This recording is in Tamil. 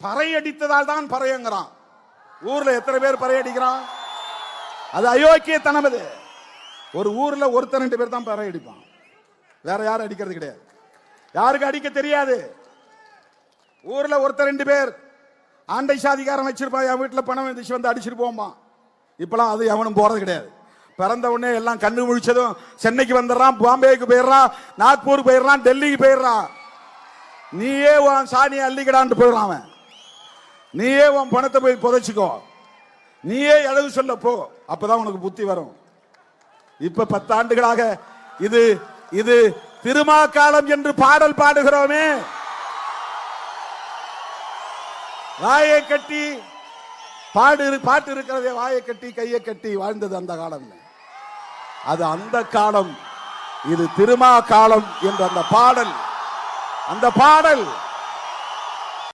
பறை அடித்ததால் தான் பறையங்கிறான். ஊர்ல எத்தனை பேர் பறை அடிக்கிறான்? அது அயோக்கியத்தனம். அது ஒரு ஊர்ல ஒருத்தர் 2 பேர் தான் பறை அடிப்பான், வேற யாரும் அடிக்கிறது கிடையாது. யாருக்கு அடிக்க தெரியாது. ஊர்ல ஒருத்தர் 2 பேர் ஆண்டை சாதிகாரம் வச்சிருப்பான், என் வீட்டுல பணம் வந்துச்சு வந்து அடிச்சிட்டு போமா. இப்பெல்லாம் அது எவனும் போறது கிடையாது. பிறந்த உடனே எல்லாம் கண்ணு முழிச்சதும் சென்னைக்கு வந்துடுறான், பாம்பேக்கு போயிடுறான், நாக்பூருக்கு போயிடுறான், டெல்லிக்கு போயிடுறான். நீயே உன் சாணியை அள்ளிக்கடான்னு போயிடுறான் அவன். நீயே உன் பணத்தை போய் புதைச்சிக்கோ, நீயே எழுது சொல்ல போ, அப்பதான் உனக்கு புத்தி வரும். இப்ப 10 ஆண்டுகளாக இது இது திருமாக்காலம் என்று பாடல் பாடுகிறோமே, வாயை கட்டி பாட்டு இருக்கிறதே, வாயை கட்டி கையை கட்டி வாழ்ந்தது அந்த காலம். அது அந்த காலம். இது திருமா காலம் என்ற அந்த பாடல்